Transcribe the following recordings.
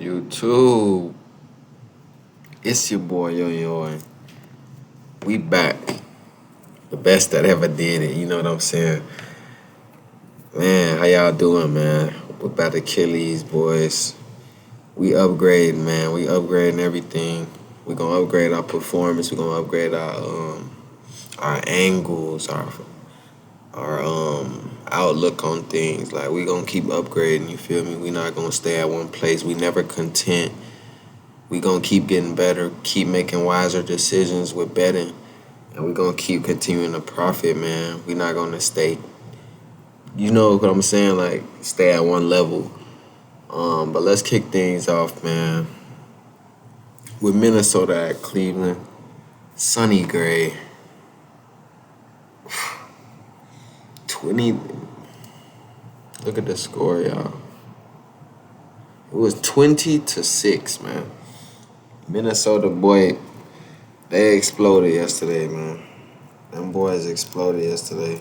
YouTube, it's your boy Yo, and we back. The best that ever did it. You know what I'm saying? Man, how y'all doing, man? We're about to kill these boys. We upgrade, man. We upgrading everything. We gonna upgrade our performance. We gonna upgrade our angles, our outlook on things. Like we gonna keep upgrading. You feel me? We not gonna stay at one place. We never content. We gonna keep getting better. Keep making wiser decisions with betting. And we're gonna keep continuing to profit, man. We're not gonna stay, you know what I'm saying, like stay at one level. But let's kick things off, man. With Minnesota at Cleveland, Sonny Gray, 20. Look at the score, y'all. It was 20-6, man. Minnesota boy, they exploded yesterday, man. Them boys exploded yesterday.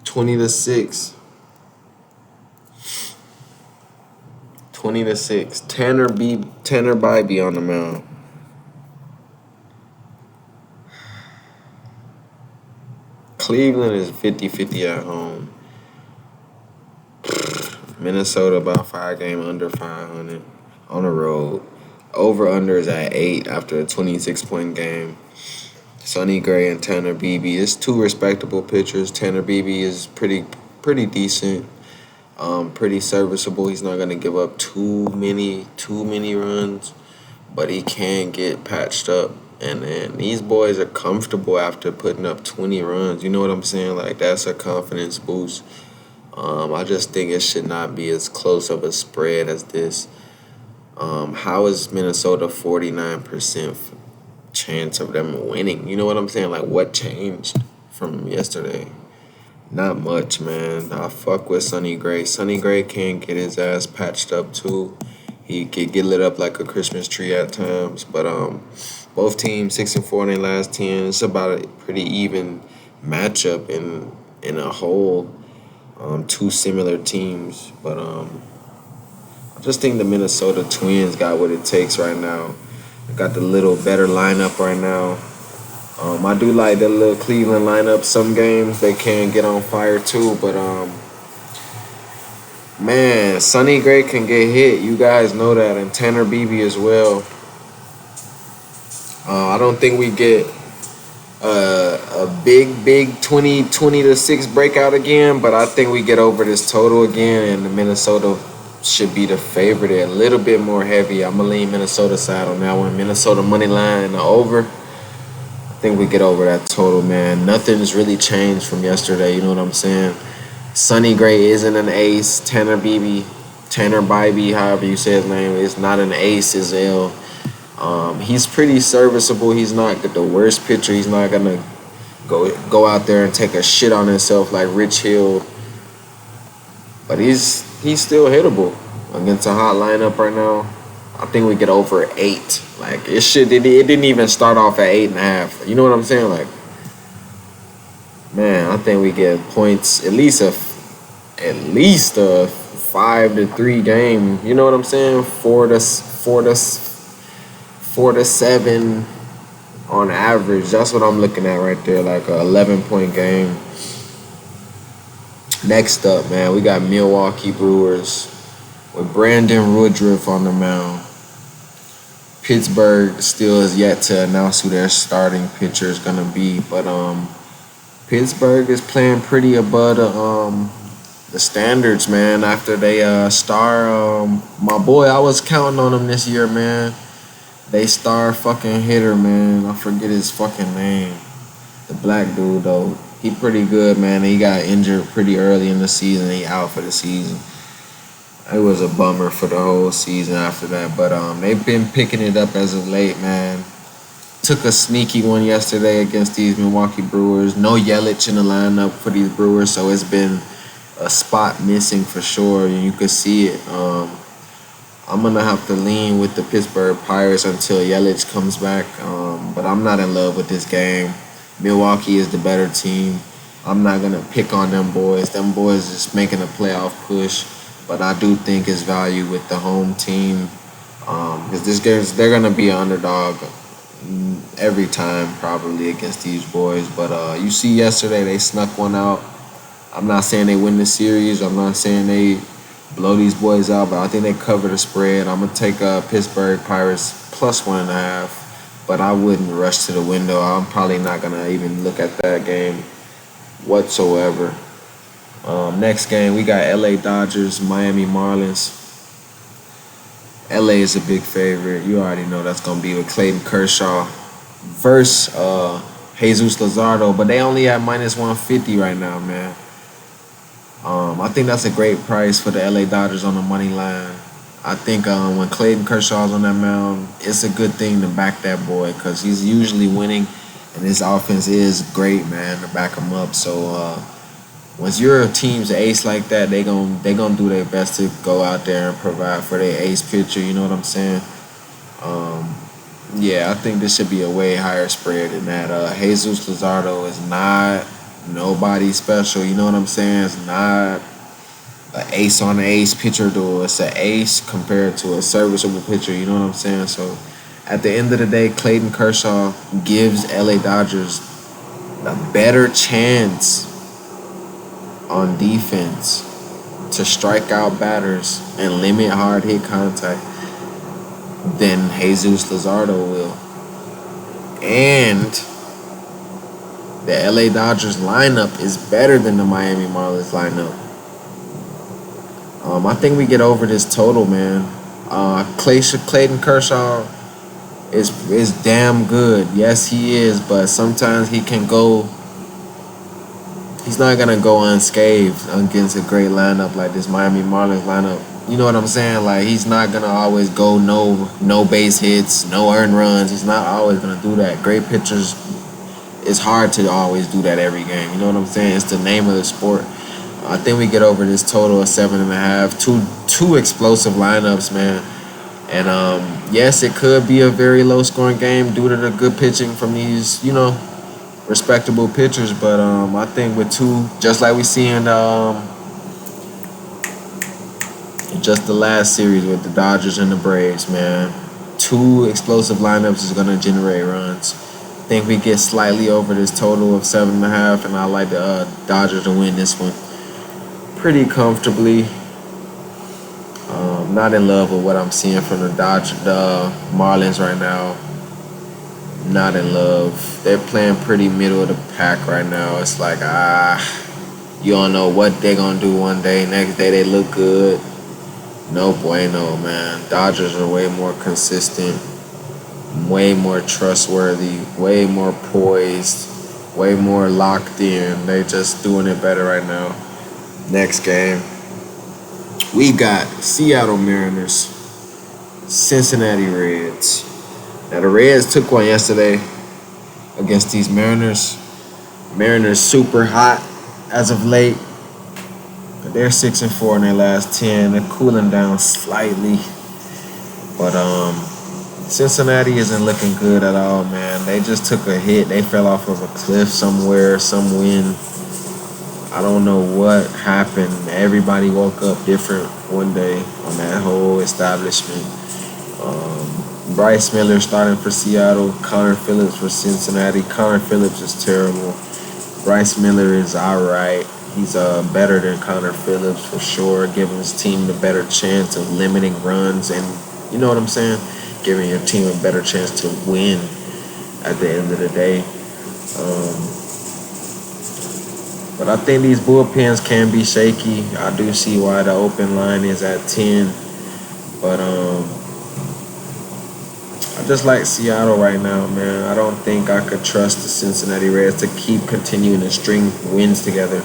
20-6. 20-6. Tanner Bybee on the mound. Cleveland is 50-50 at home. Minnesota about 5 game under 500 on the road. Over under is at 8 after a 26-point game. Sonny Gray and Tanner Bybee. It's two respectable pitchers. Tanner Bybee is pretty decent. Pretty serviceable. He's not gonna give up too many runs, but he can get patched up. And then these boys are comfortable after putting up 20 runs. You know what I'm saying? Like that's a confidence boost. I just think it should not be as close of a spread as this. How is Minnesota 49% chance of them winning? You know what I'm saying? Like what changed from yesterday? Not much, man. I fuck with Sonny Gray. Sonny Gray can get his ass patched up too. He could get lit up like a Christmas tree at times. But both teams 6-4 in their last 10. It's about a pretty even matchup in a whole. Two similar teams, but I just think the Minnesota Twins got what it takes right now. They got the little better lineup right now. I do like the little Cleveland lineup. Some games they can get on fire too, but man, Sonny Gray can get hit. You guys know that, and Tanner Bybee as well. I don't think we get a big 20-6 breakout again, but I think we get over this total again, and the Minnesota should be the favorite. A little bit more heavy. I'm gonna lean Minnesota side on that one. Minnesota money line and the over. I think we get over that total, man. Nothing's really changed from yesterday. You know what I'm saying? Sonny Gray isn't an ace. Tanner Bybee, however you say his name, is not an ace as well. He's pretty serviceable. He's not the worst pitcher. He's not gonna go out there and take a shit on himself like Rich Hill. But he's still hittable against a hot lineup right now. I think we get over 8. Like it didn't even start off at 8.5. You know what I'm saying? Like, man, I think we get points at least a 5-3 game. You know what I'm saying? 4-7 on average. That's what I'm looking at right there, like a 11-point game. Next up, man, we got Milwaukee Brewers with Brandon Woodruff on the mound. Pittsburgh still is yet to announce who their starting pitcher is gonna be, but Pittsburgh is playing pretty above the standards, man. After they star my boy, I was counting on him this year, man. They star fucking hitter, man. I forget his fucking name. The black dude, though. He pretty good, man. He got injured pretty early in the season. He out for the season. It was a bummer for the whole season after that. But they've been picking it up as of late, man. Took a sneaky one yesterday against these Milwaukee Brewers. No Yelich in the lineup for these Brewers, so it's been a spot missing for sure. And you could see it. I'm going to have to lean with the Pittsburgh Pirates until Yelich comes back. But I'm not in love with this game. Milwaukee is the better team. I'm not going to pick on them boys. Them boys just making a playoff push. but I do think it's value with the home team. Because this game's they're gonna be an underdog every time probably against these boys. But you see yesterday they snuck one out. I'm not saying they win the series. I'm not saying they blow these boys out, but I think they cover the spread. I'm gonna take Pittsburgh Pirates plus 1.5. But I wouldn't rush to the window. I'm probably not gonna even look at that game whatsoever. Next game we got LA Dodgers, Miami Marlins. LA is a big favorite. You already know that's gonna be with Clayton Kershaw versus Jesus Luzardo, but they only at minus 150 right now, man. I think that's a great price for the LA Dodgers on the money line. I think when Clayton Kershaw's on that mound, it's a good thing to back that boy because he's usually winning, and his offense is great, man, to back him up. So once your team's ace like that, they gonna do their best to go out there and provide for their ace pitcher. You know what I'm saying? Yeah, I think this should be a way higher spread than that. Jesus Luzardo is not nobody special. You know what I'm saying? It's not an ace on the ace pitcher, though. It's an ace compared to a serviceable pitcher. You know what I'm saying? So at the end of the day, Clayton Kershaw gives LA Dodgers a better chance on defense to strike out batters and limit hard hit contact than Jesus Luzardo will. And the LA Dodgers lineup is better than the Miami Marlins lineup. I think we get over this total, man. Clayton Kershaw is damn good. Yes, he is, but sometimes he can go. He's not gonna go unscathed against a great lineup like this Miami Marlins lineup. You know what I'm saying? Like he's not gonna always go no base hits, no earned runs. He's not always gonna do that. Great pitchers, it's hard to always do that every game. You know what I'm saying? It's the name of the sport. I think we get over this total of 7.5. Two explosive lineups, man. And yes, it could be a very low scoring game due to the good pitching from these, respectable pitchers. But I think with two, just like we see in just the last series with the Dodgers and the Braves, man, two explosive lineups is gonna generate runs. I think we get slightly over this total of 7.5, and I like the Dodgers to win this one pretty comfortably. Not in love with what I'm seeing from the Marlins right now. Not in love. They're playing pretty middle of the pack right now. It's like you don't know what they're gonna do one day. Next day they look good. No bueno, man. Dodgers are way more consistent, way more trustworthy, way more poised, way more locked in. They just doing it better right now. Next game, we got Seattle Mariners, Cincinnati Reds. Now the Reds took one yesterday against these Mariners. Mariners super hot as of late. But they're 6-4 in their last 10. They're cooling down slightly. But Cincinnati isn't looking good at all, man. They just took a hit. They fell off of a cliff somewhere, some wind. I don't know what happened. Everybody woke up different one day on that whole establishment. Bryce Miller starting for Seattle. Connor Phillips for Cincinnati. Connor Phillips is terrible. Bryce Miller is alright. He's better than Connor Phillips for sure, giving his team the better chance of limiting runs and, you know what I'm saying, giving your team a better chance to win at the end of the day. But I think these bullpens can be shaky. I do see why the open line is at 10. But I just like Seattle right now, man. I don't think I could trust the Cincinnati Reds to keep continuing to string wins together.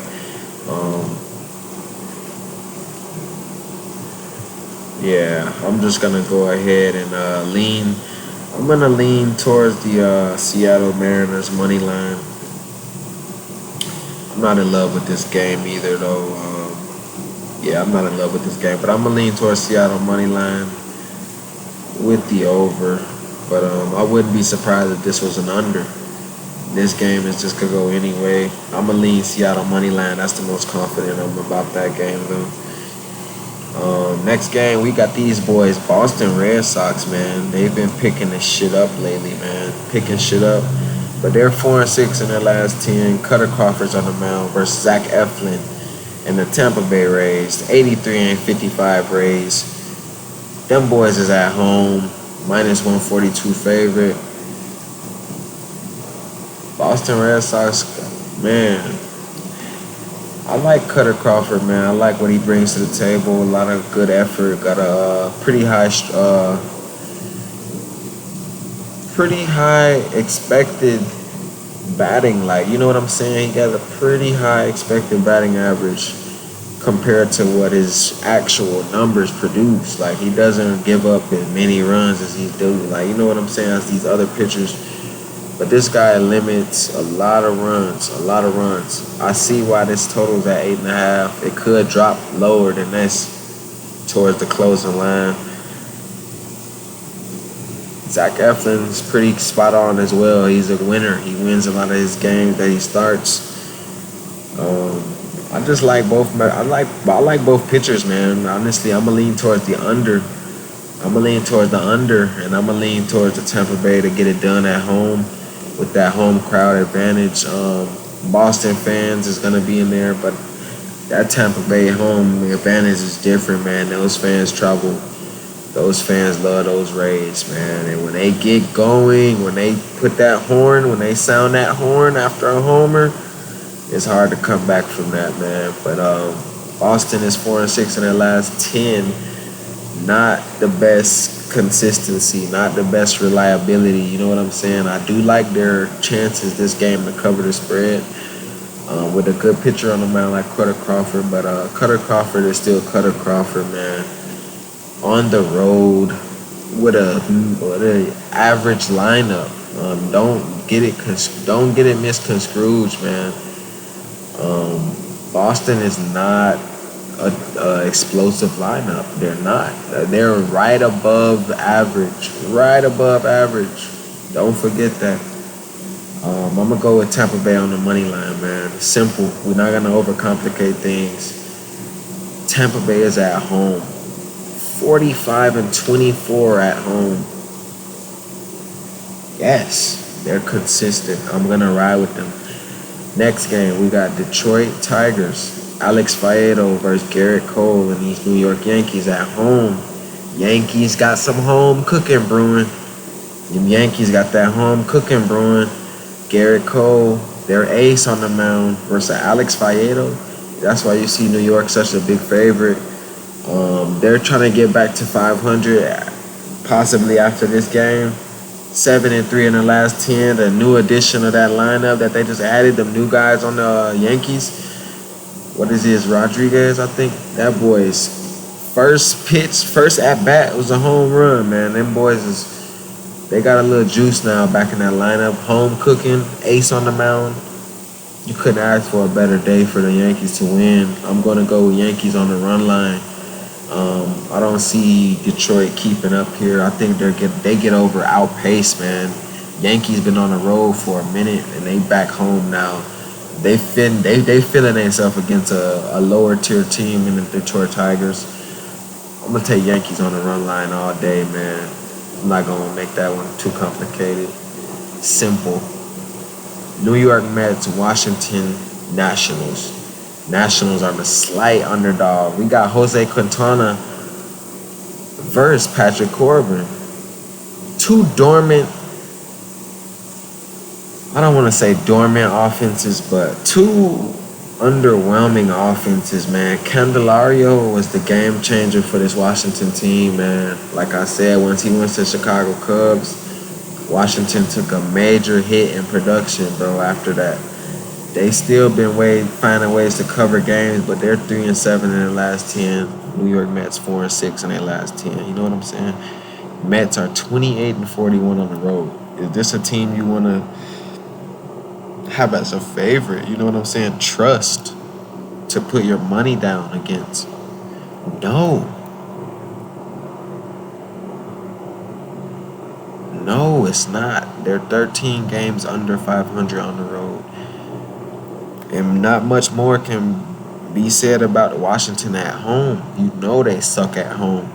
Yeah, I'm just going to go ahead and lean. I'm going to lean towards the Seattle Mariners money line. I'm not in love with this game either, though. Yeah, I'm not in love with this game. But I'm going to lean towards Seattle money line with the over. But I wouldn't be surprised if this was an under. This game is just going to go anyway. I'm going to lean Seattle money line. That's the most confident I'm about that game, though. Next game, we got these boys, Boston Red Sox, man. They've been picking this shit up lately, man. Picking shit up. But they're 4-6 in their last 10. Cutter Crawford's on the mound versus Zach Eflin and the Tampa Bay Rays. 83 and 55 Rays. Them boys is at home. Minus 142 favorite. Boston Red Sox, man. I like Cutter Crawford, man. I like what he brings to the table. A lot of good effort. Got a pretty high expected batting. Like, you know what I'm saying? He got a pretty high expected batting average compared to what his actual numbers produce. Like, he doesn't give up as many runs as he do. Like, you know what I'm saying? As these other pitchers. But this guy limits a lot of runs. I see why this total's at 8.5. It could drop lower than this towards the closing line. Zach Eflin's pretty spot on as well. He's a winner. He wins a lot of his games that he starts. I just like both. I like both pitchers, man. Honestly, I'm gonna lean towards the under. And I'm gonna lean towards the Tampa Bay to get it done at home with that home crowd advantage. Boston fans is gonna be in there, but that Tampa Bay home advantage is different, man. Those fans travel. Those fans love those Rays, man. And when they get going, when they put that horn, when they sound that horn after a homer, it's hard to come back from that, man. But Boston is 4-6 in their last 10. Not the best consistency, not the best reliability. You know what I'm saying? I do like their chances this game to cover the spread with a good pitcher on the mound like Cutter Crawford. But Cutter Crawford is still Cutter Crawford, man. On the road with a average lineup. Don't get it misconstrued, man. Boston is not a explosive lineup. They're not. They're right above average. Don't forget that. I'm gonna go with Tampa Bay on the money line, man. Simple. We're not gonna overcomplicate things. Tampa Bay is at home. 45 and 24 at home. Yes, they're consistent. I'm gonna ride with them. Next game, we got Detroit Tigers. Alex Faedo versus Garrett Cole and these New York Yankees at home. Yankees got some home cooking brewing. Them Yankees got that home cooking brewing. Garrett Cole, their ace on the mound versus Alex Faedo. That's why you see New York such a big favorite. They're trying to get back to 500 possibly after this game. 7-3 in the last 10. The new addition of that lineup that they just added, them new guys on the Yankees. What is this? Rodriguez, I think. That boy's first at bat was a home run, man. Them boys they got a little juice now back in that lineup. Home cooking, ace on the mound. You couldn't ask for a better day for the Yankees to win. I'm gonna go with Yankees on the run line. I don't see Detroit keeping up here. I think they get outpaced, man. Yankees been on the road for a minute and they back home now. They feeling themselves against a lower tier team in the Detroit Tigers. I'm gonna take Yankees on the run line all day, man. I'm not gonna make that one too complicated. Simple. New York Mets, Washington Nationals. Nationals are the slight underdog. We got Jose Quintana versus Patrick Corbin. Two dormant, I don't want to say dormant offenses, but two underwhelming offenses, man. Candelario was the game changer for this Washington team, man. Like I said, once he went to Chicago Cubs, Washington took a major hit in production, bro, after that. They still been finding ways to cover games, but they're 3-7 in their last 10. New York Mets 4-6 in their last 10. You know what I'm saying? Mets are 28-41 on the road. Is this a team you want to have as a favorite? You know what I'm saying? Trust to put your money down against. No, it's not. They're 13 games under 500 on the road. And not much more can Be said about Washington at home. You know they suck at home.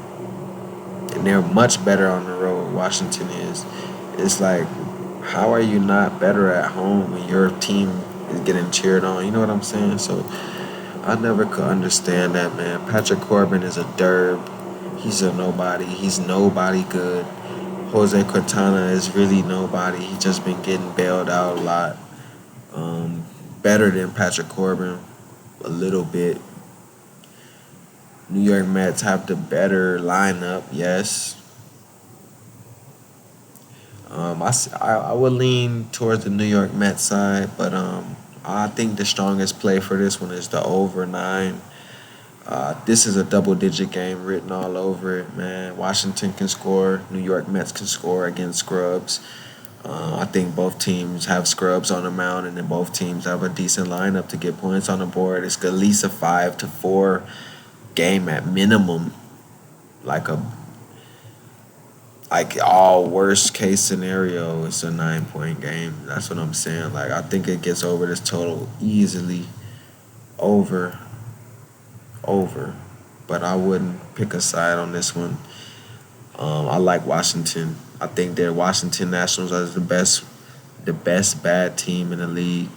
And they're much better on the road. Washington is. It's like, how are you not better at home when your team is getting cheered on? You know what I'm saying? So I never could understand that, man. Patrick Corbin is a derb. He's a nobody. He's nobody good. Jose Quintana is really nobody. He just been getting bailed out a lot. Better than Patrick Corbin a little bit. New York Mets have the better lineup, yes. I would lean towards the New York Mets side, but I think the strongest play for this one is the over 9. This is a double-digit game written all over it, man. Washington can score. New York Mets can score against scrubs. I think both teams have scrubs on the mound, and then both teams have a decent lineup to get points on the board. It's at least a 5-4 game at minimum, like all worst case scenario. It's a 9-point game. That's what I'm saying. Like, I think it gets over this total easily. Over, but I wouldn't pick a side on this one. I like Washington. I think that Washington Nationals are the best bad team in the league.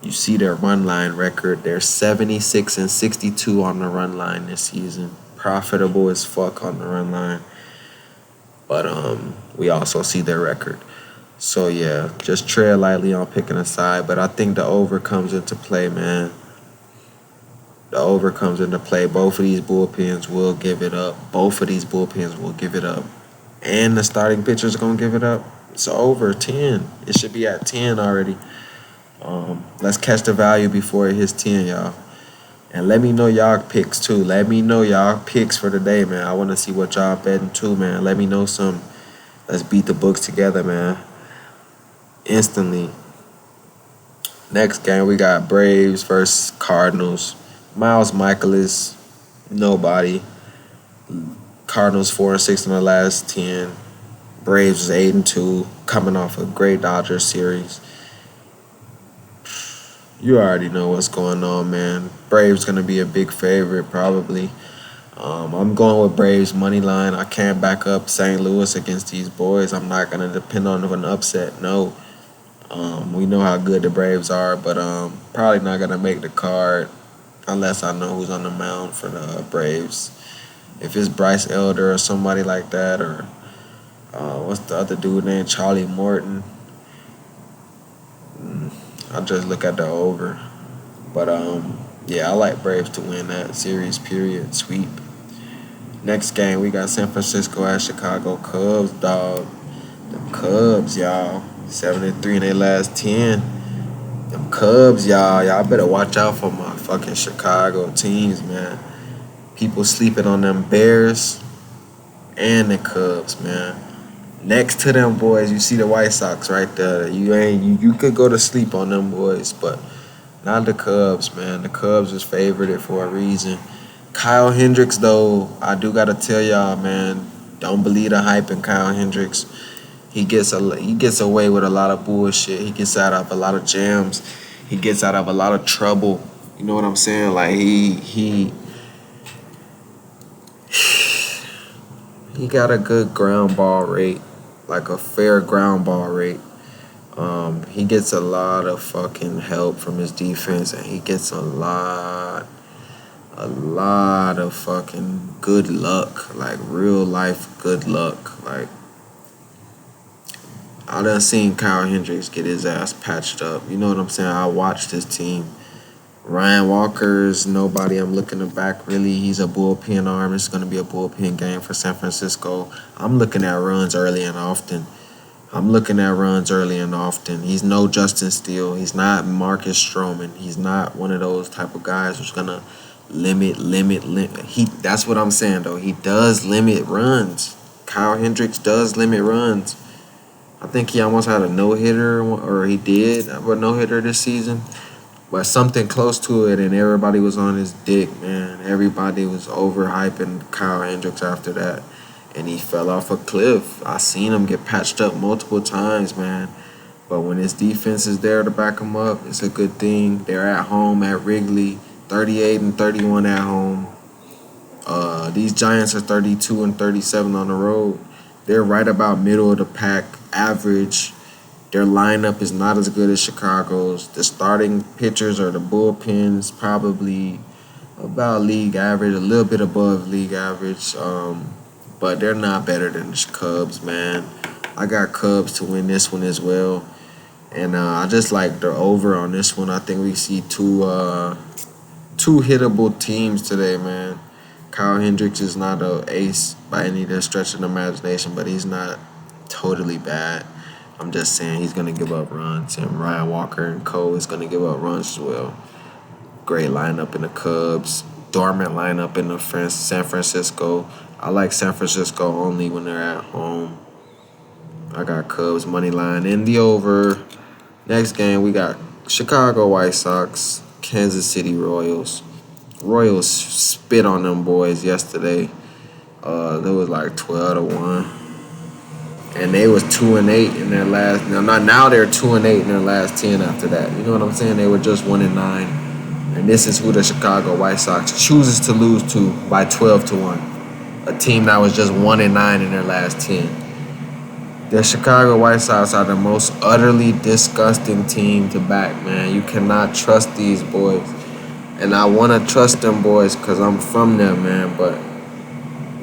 You see their run line record. They're 76-62 on the run line this season. Profitable as fuck on the run line. But we also see their record. So yeah, just tread lightly on picking a side. But I think the over comes into play, man. The over comes into play. Both of these bullpens will give it up. And the starting pitcher's going to give it up. It's over 10. It should be at 10 already. Let's catch the value before it hits 10, y'all. And let me know y'all picks, too. Let me know y'all picks for the day, man. I want to see what y'all betting, too, man. Let me know some. Let's beat the books together, man. Instantly. Next game, we got Braves versus Cardinals. Miles Michaelis, nobody. Cardinals 4-6 in the last 10. Braves is 8-2, coming off a great Dodgers series. You already know what's going on, man. Braves gonna be a big favorite probably. I'm going with Braves money line. I can't back up St. Louis against these boys. I'm not gonna depend on an upset. No. We know how good the Braves are, but probably not gonna make the card unless I know who's on the mound for the Braves. If it's Bryce Elder or somebody like that, or what's the other dude named Charlie Morton, I'll just look at the over. But yeah, I like Braves to win that series, period. Sweep. Next game, we got San Francisco at Chicago Cubs, dog. The Cubs, y'all. 7-3 in their last 10. Them Cubs, y'all. Y'all better watch out for my fucking Chicago teams, man. People sleeping on them Bears and the Cubs, man. Next to them boys, you see the White Sox right there. You could go to sleep on them boys, but not the Cubs, man. The Cubs is favored for a reason. Kyle Hendricks, though, I do gotta tell y'all, man, don't believe the hype in Kyle Hendricks. He gets away with a lot of bullshit. He gets out of a lot of jams. He gets out of a lot of trouble. You know what I'm saying? Like he got a good ground ball rate, like a fair ground ball rate. He gets a lot of fucking help from his defense, and he gets a lot of fucking good luck, like real life good luck. Like, I done seen Kyle Hendricks get his ass patched up. You know what I'm saying? I watched his team. Ryan Walker's nobody I'm looking to back, really. He's a bullpen arm. It's going to be a bullpen game for San Francisco. I'm looking at runs early and often. He's no Justin Steele. He's not Marcus Stroman. He's not one of those type of guys who's going to limit. That's what I'm saying, though. He does limit runs. Kyle Hendricks does limit runs. I think he almost had a no-hitter, or he did have a no-hitter this season. But something close to it, and everybody was on his dick, man. Everybody was overhyping Kyle Hendricks after that, and he fell off a cliff. I seen him get patched up multiple times, man. But when his defense is there to back him up, it's a good thing. They're at home at Wrigley. 38 and 31 at home. These Giants are 32 and 37 on the road. They're right about middle of the pack average. Their lineup is not as good as Chicago's. The starting pitchers or the bullpens probably about league average, a little bit above league average. But they're not better than the Cubs, man. I got Cubs to win this one as well. And I just like the over on this one. I think we see two hittable teams today, man. Kyle Hendricks is not an ace by any stretch of the imagination, but he's not totally bad. I'm just saying he's going to give up runs, and Ryan Walker and Cole is going to give up runs as well. Great lineup in the Cubs, dormant lineup in the San Francisco. I like San Francisco only when they're at home. I got Cubs money line in the over. Next game, we got Chicago White Sox, Kansas City Royals. Royals spit on them boys yesterday. They was like 12-1, and they was 2-8 in their last. Now they're 2-8 in their last 10 after that. You know what I'm saying? They were just 1-9, and this is who the Chicago White Sox chooses to lose to by 12-1. A team that was just 1-9 in their last 10. The Chicago White Sox are the most utterly disgusting team to back, man. You cannot trust these boys. And I want to trust them boys because I'm from them, man. But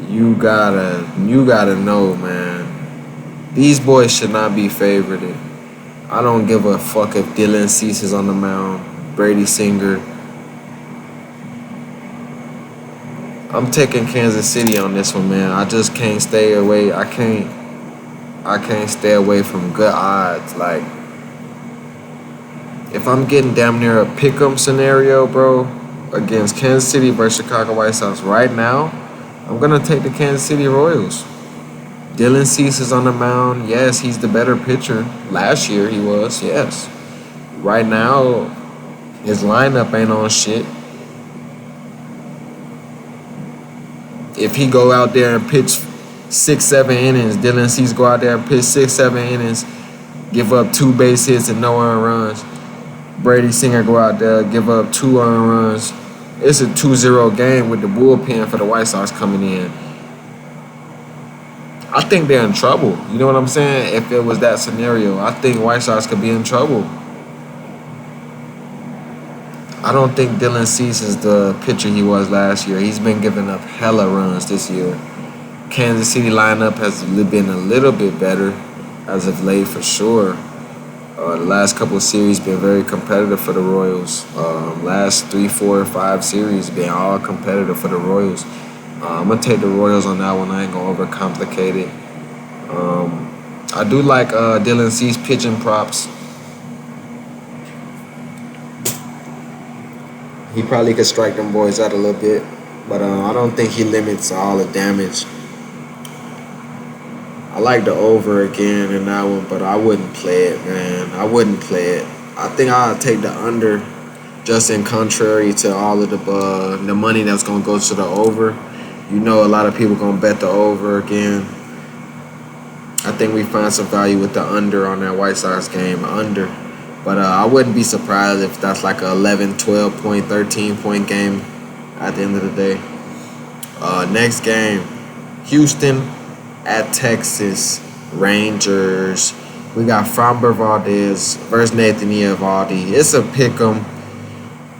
you gotta know, man. These boys should not be favorited. I don't give a fuck if Dylan Cease is on the mound, Brady Singer. I'm taking Kansas City on this one, man. I just can't stay away. I can't stay away from good odds. Like, if I'm getting damn near a pick'em scenario, bro, against Kansas City versus Chicago White Sox right now, I'm going to take the Kansas City Royals. Dylan Cease is on the mound. Yes, he's the better pitcher. Last year he was, yes. Right now, his lineup ain't on shit. If he go out there and pitch 6-7 innings, Dylan Cease go out there and pitch 6-7 innings, give up 2 base hits and no earned runs. Brady Singer go out there, give up 2 earned runs. It's a 2-0 game with the bullpen for the White Sox coming in. I think they're in trouble. You know what I'm saying? If it was that scenario, I think White Sox could be in trouble. I don't think Dylan Cease is the pitcher he was last year. He's been giving up hella runs this year. Kansas City lineup has been a little bit better as of late for sure. The last couple of series been very competitive for the Royals. Last 3, 4, 5 series been all competitive for the Royals. I'm going to take the Royals on that one. I ain't going to overcomplicate it. I do like Dylan Cease pitching props. He probably could strike them boys out a little bit, but I don't think he limits all the damage. I like the over again in that one, but I wouldn't play it, man. I wouldn't play it. I think I'll take the under, just in contrary to all of the money that's going to go to the over. You know a lot of people going to bet the over again. I think we find some value with the under on that White Sox game, under. But I wouldn't be surprised if that's like a 11, 12 point, 13 point game at the end of the day. Next game, Houston at Texas Rangers. We got Framber Valdez versus Nathan Eovaldi. It's a pick'em.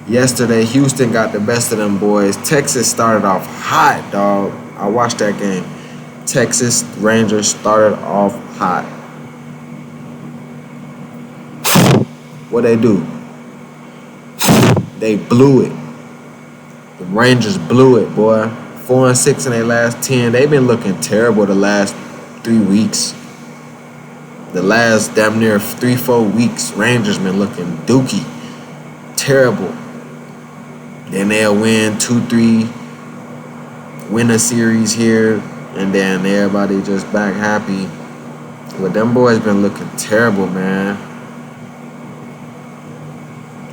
Yesterday, Houston got the best of them boys. Texas started off hot, dog. I watched that game. Texas Rangers started off hot. What they do? They blew it. The Rangers blew it, boy. 4-6 in their last 10. They've been looking terrible the last 3 weeks. The last damn near 3-4 weeks, Rangers been looking dookie. Terrible. Then they'll win 2-3, win a series here, and then everybody just back happy. But them boys been looking terrible, man.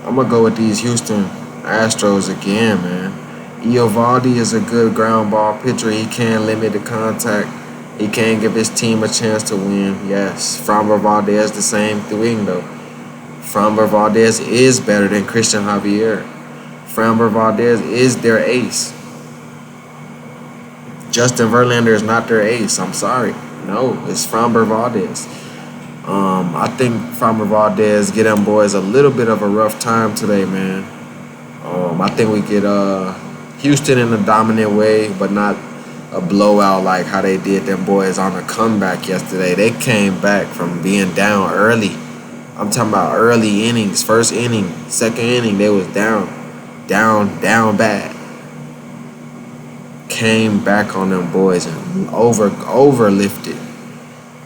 I'm going to go with these Houston Astros again, man. Eovaldi is a good ground ball pitcher. He can limit the contact. He can give his team a chance to win. Yes, Framber Valdez the same thing, though. Framber Valdez is better than Christian Javier. Framber Valdez is their ace. Justin Verlander is not their ace. I'm sorry. No, it's Framber Valdez. I think Framber Valdez get them boys a little bit of a rough time today, man. I think we get Houston in a dominant way, but not a blowout like how they did them boys on a comeback yesterday. They came back from being down early. I'm talking about early innings, first inning, second inning, they was down bad. Came back on them boys and overlifted.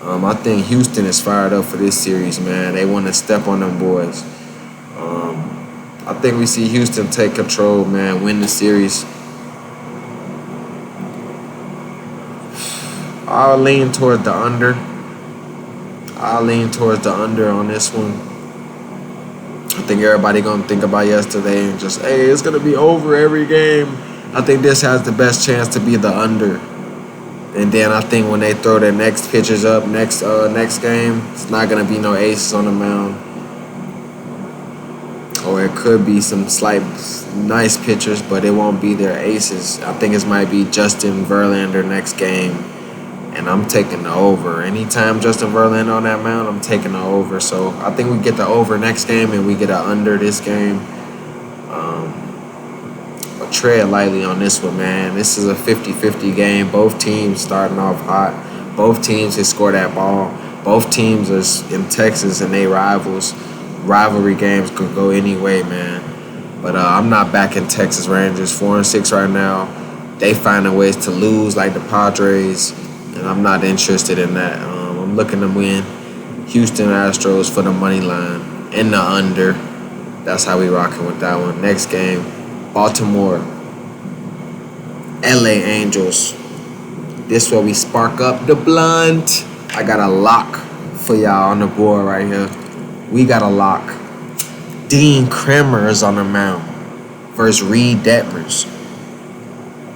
I think Houston is fired up for this series, man. They want to step on them boys. I think we see Houston take control, man, win the series. I'll lean towards the under. On this one. I think everybody gonna think about yesterday and just, hey, it's gonna be over every game. I think this has the best chance to be the under. And then I think when they throw their next pitchers up next game, it's not gonna be no aces on the mound. Or it could be some slight nice pitchers, but it won't be their aces. I think it might be Justin Verlander next game. And I'm taking the over. Anytime Justin Verlander on that mound, I'm taking the over. So I think we get the over next game and we get an under this game. But tread lightly on this one, man. This is a 50-50 game. Both teams starting off hot. Both teams can score that ball. Both teams are in Texas and they rivals. Rivalry games could go any way, man. But I'm not backing Texas Rangers. 4-6 right now. They finding ways to lose like the Padres. And I'm not interested in that. I'm looking to win Houston Astros for the money line and the under. That's how we rocking with that one. Next game, Baltimore, LA Angels. This where we spark up the blunt. I got a lock for y'all on the board right here. We got a lock. Dean Kremer is on the mound versus Reed Detmers.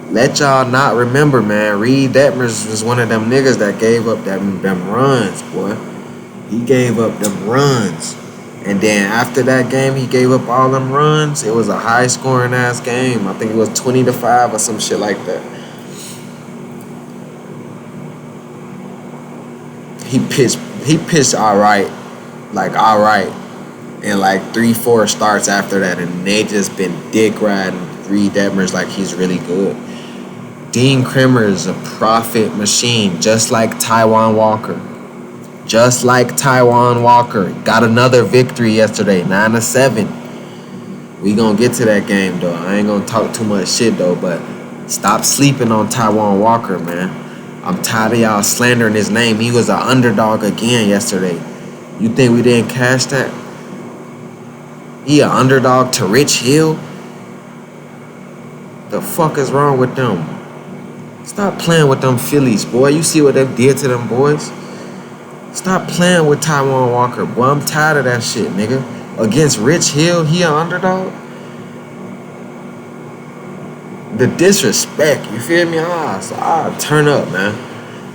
Let y'all not remember, man. Reed Detmers was one of them niggas that gave up them runs, boy. He gave up them runs. And then after that game, he gave up all them runs. It was a high-scoring ass game. I think it was 20-5 or some shit like that. He pitched all right. And like 3-4 starts after that, and they just been dick riding Reed Detmers like he's really good. Dean Kremer is a profit machine, just like Taijuan Walker. Got another victory yesterday, 9-7. We gonna get to that game though. I ain't gonna talk too much shit though, but stop sleeping on Taijuan Walker, man. I'm tired of y'all slandering his name. He was an underdog again yesterday. You think we didn't cash that? He an underdog to Rich Hill? The fuck is wrong with them? Stop playing with them Phillies, boy. You see what they did to them boys? Stop playing with Taijuan Walker, boy. I'm tired of that shit, nigga. Against Rich Hill, he an underdog? The disrespect, you feel me? I turn up, man.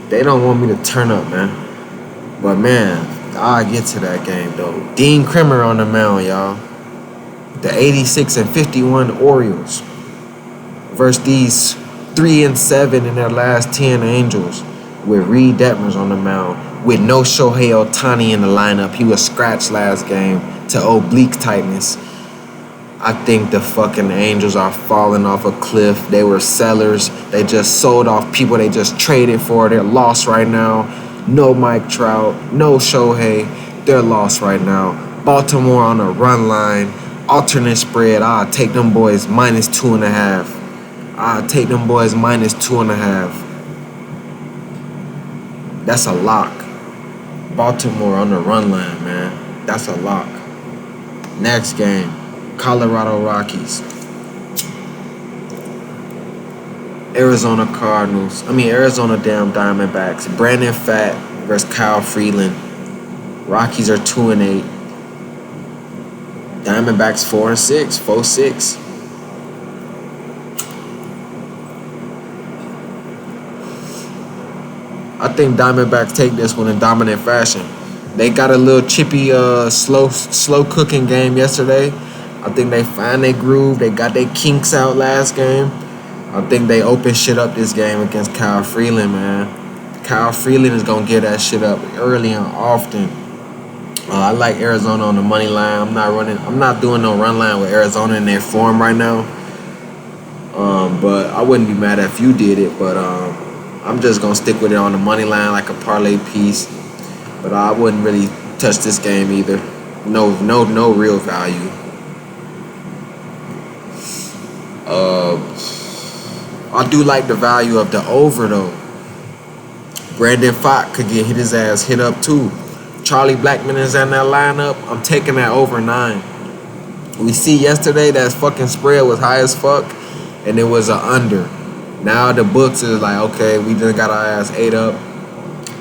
They don't want me to turn up, man. But, man, I'll get to that game, though. Dean Kremer on the mound, y'all. The 86-51 Orioles versus these 3-7 in their last 10 Angels with Reed Detmers on the mound with no Shohei Ohtani in the lineup. He was scratched last game to oblique tightness. I think the fucking Angels are falling off a cliff. They were sellers. They just sold off people they just traded for. They're lost right now. No Mike Trout, no Shohei. They're lost right now. Baltimore on a run line. Alternate spread. I'll take them boys minus 2.5. That's a lock. Baltimore on the run line, man. That's a lock. Next game, Colorado Rockies. Arizona damn Diamondbacks. Brandon Pfaadt versus Kyle Freeland. Rockies are 2-8. Diamondbacks 4-6, 4-6. I think Diamondbacks take this one in dominant fashion. They got a little chippy, slow cooking game yesterday, I think they find their groove. They got their kinks out last game. I think they open shit up this game against Kyle Freeland, man. Kyle Freeland is going to get that shit up early and often. I like Arizona on the money line. I'm not doing no run line with Arizona in their form right now. But I wouldn't be mad if you did it. But I'm just going to stick with it on the money line like a parlay piece. But I wouldn't really touch this game either. No real value. I do like the value of the over though. Brandon Pfaadt could get his ass hit up too. Charlie Blackmon is in that lineup. I'm taking that over 9. We see yesterday that fucking spread was high as fuck, and it was an under. Now the books is like, okay, we done got our ass 8 up.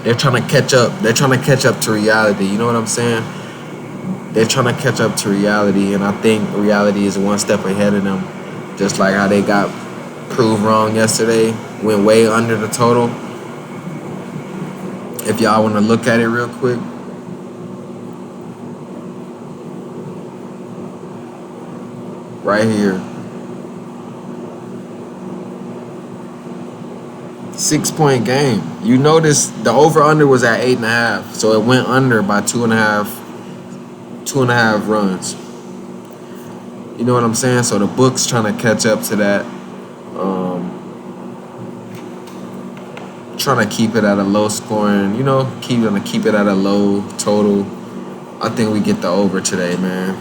They're trying to catch up. They're trying to catch up to reality. You know what I'm saying? They're trying to catch up to reality, and I think reality is one step ahead of them. Just like how they got proved wrong yesterday, went way under the total. If y'all want to look at it real quick. Right here. 6-point game. You notice the over-under was at 8.5, so it went under by 2.5 runs. You know what I'm saying? So the book's trying to catch up to that. Trying to keep it at a low scoring, keep it at a low total. I think we get the over today, man.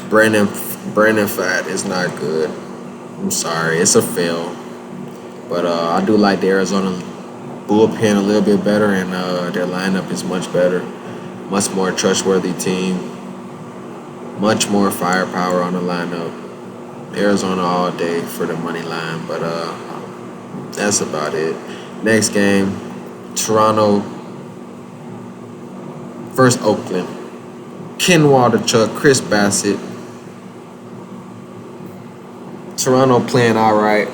Brandon Pfaadt is not good. I'm sorry, it's a fail. But I do like the Arizona bullpen a little bit better, and their lineup is much better. Much more trustworthy team. Much more firepower on the lineup. Arizona all day for the money line, but that's about it. Next game, Toronto versus Oakland. Ken Waldichuk, Chris Bassett. Toronto playing all right.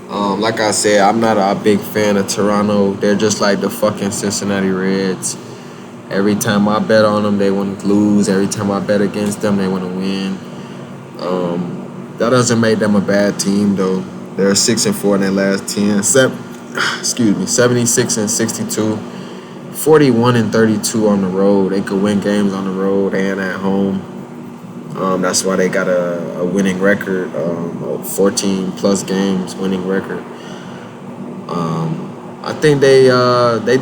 Like I said, I'm not a big fan of Toronto. They're just like the fucking Cincinnati Reds. Every time I bet on them, they want to lose. Every time I bet against them, they want to win. That doesn't make them a bad team, though. They're 6-4 in their last 10. 76-62. 41-32 on the road. They could win games on the road and at home. That's why they got a winning record, 14 plus games winning record. I think they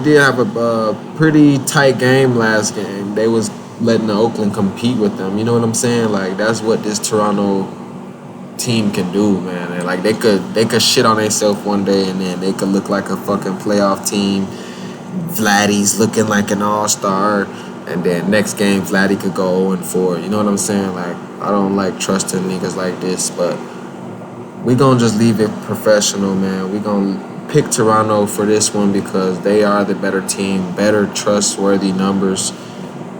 did have a pretty tight game last game. They was letting the Oakland compete with them. You know what I'm saying? Like, that's what this Toronto team can do, man. And like they could shit on themselves one day, and then they could look like a fucking playoff team. Vladdy's looking like an all-star, and then next game Vladdy could go 0-4. You know what I'm saying? Like, I don't like trusting niggas like this, but we gonna just leave it professional, man. We gonna pick Toronto for this one because they are the better team, better trustworthy numbers,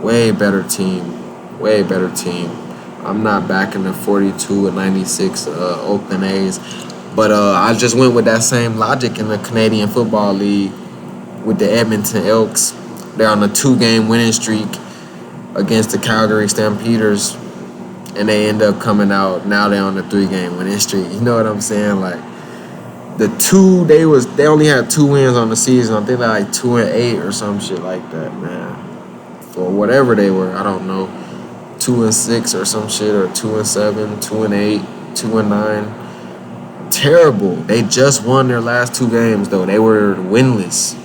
way better team. I'm not backing the 42-96 Oakland A's, but I just went with that same logic in the Canadian Football League with the Edmonton Elks. They're on a 2-game winning streak against the Calgary Stampeders, and they end up coming out. Now they're on the 3-game winning streak. You know what I'm saying? Like, they only had 2 wins on the season. I think they're like 2-8 or some shit like that, man. For whatever they were, I don't know. 2-6 or some shit, or 2-7, 2-8, 2-9. Terrible. They just won their last 2 games though. They were winless.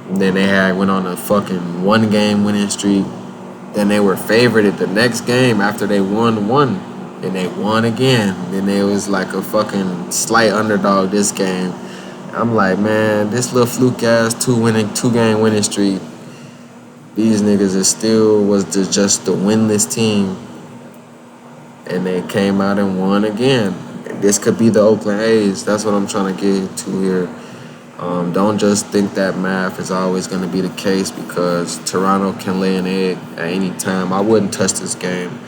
And then they went on a fucking 1-game winning streak. Then they were favored at the next game after they won one. And they won again. Then they was like a fucking slight underdog this game. I'm like, man, this little fluke ass 2-game winning streak. These niggas was just the winless team. And they came out and won again. This could be the Oakland A's. That's what I'm trying to get to here. Don't just think that math is always going to be the case, because Toronto can lay an egg at any time. I wouldn't touch this game.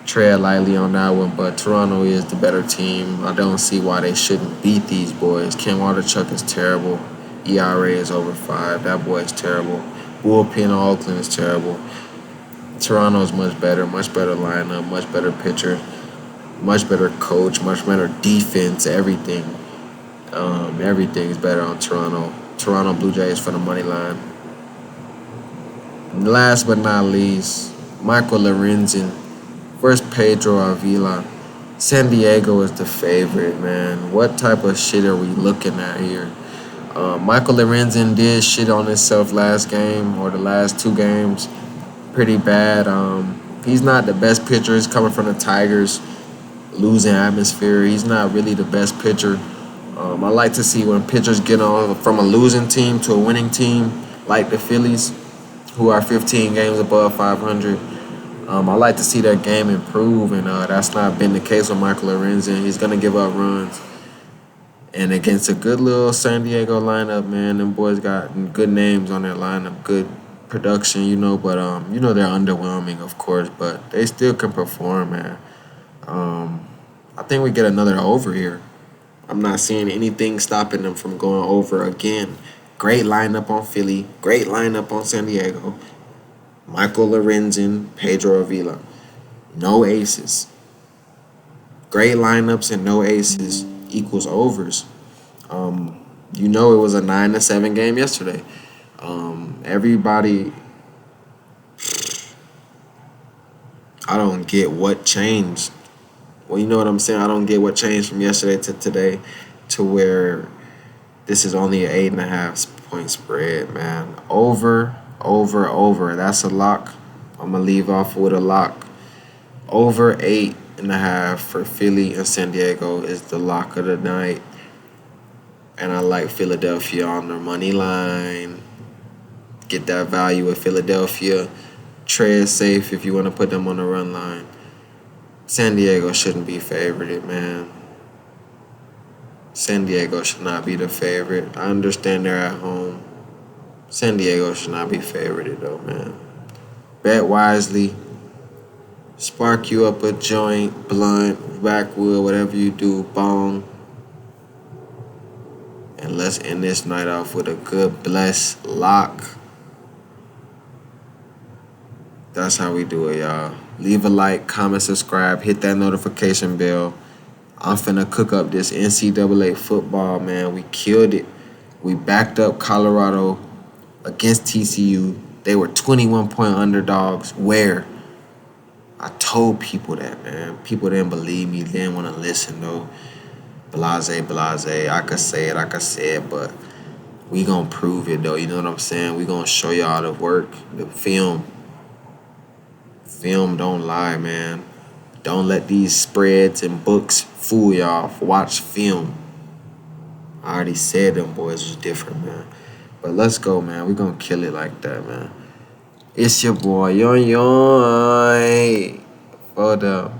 Tread lightly on that one, but Toronto is the better team. I don't see why they shouldn't beat these boys. Ken Waldichuk is terrible. ERA is over 5. That boy is terrible. Bullpen in Oakland is terrible. Toronto's much better lineup, much better pitcher, much better coach, much better defense. Everything is better on Toronto. Toronto Blue Jays for the money line. Last but not least, Michael Lorenzen versus Pedro Avila. San Diego is the favorite, man. What type of shit are we looking at here? Michael Lorenzen did shit on himself last game or the last two games. Pretty bad. He's not the best pitcher. He's coming from the Tigers, losing atmosphere. He's not really the best pitcher. I like to see when pitchers get on from a losing team to a winning team, like the Phillies, who are 15 games above 500. I like to see their game improve, and that's not been the case with Michael Lorenzen. He's going to give up runs. And against a good little San Diego lineup, man, them boys got good names on their lineup, good production, but they're underwhelming, of course, but they still can perform, man. I think we get another over here. I'm not seeing anything stopping them from going over again. Great lineup on Philly, great lineup on San Diego. Michael Lorenzen, Pedro Avila. No aces. Great lineups and no aces equals overs. It was a 9-7 game yesterday. Everybody, I don't get what changed. Well, you know what I'm saying? I don't get what changed from yesterday to today to where this is only an 8.5 point spread, man. Over. That's a lock. I'm going to leave off with a lock. Over 8.5 for Philly and San Diego is the lock of the night. And I like Philadelphia on their money line. Get that value with Philadelphia. Trade safe if you want to put them on the run line. San Diego shouldn't be favored, man. San Diego should not be the favorite. I understand they're at home. San Diego should not be favored, though, man. Bet wisely. Spark you up a joint, blunt, backwood, whatever you do, bong. And let's end this night off with a good, blessed lock. That's how we do it, y'all. Leave a like, comment, subscribe, hit that notification bell. I'm finna cook up this NCAA football, man. We killed it. We backed up Colorado against TCU. They were 21-point underdogs. Where? I told people that, man. People didn't believe me. They didn't want to listen, though. Blase. I could say it, but we gonna prove it, though. You know what I'm saying? We gonna show y'all the work, the film. Film don't lie, man. Don't let these spreads and books fool y'all. Watch film. I already said them boys was different, man. But let's go, man. We gonna kill it like that, man. It's your boy, Yon. For the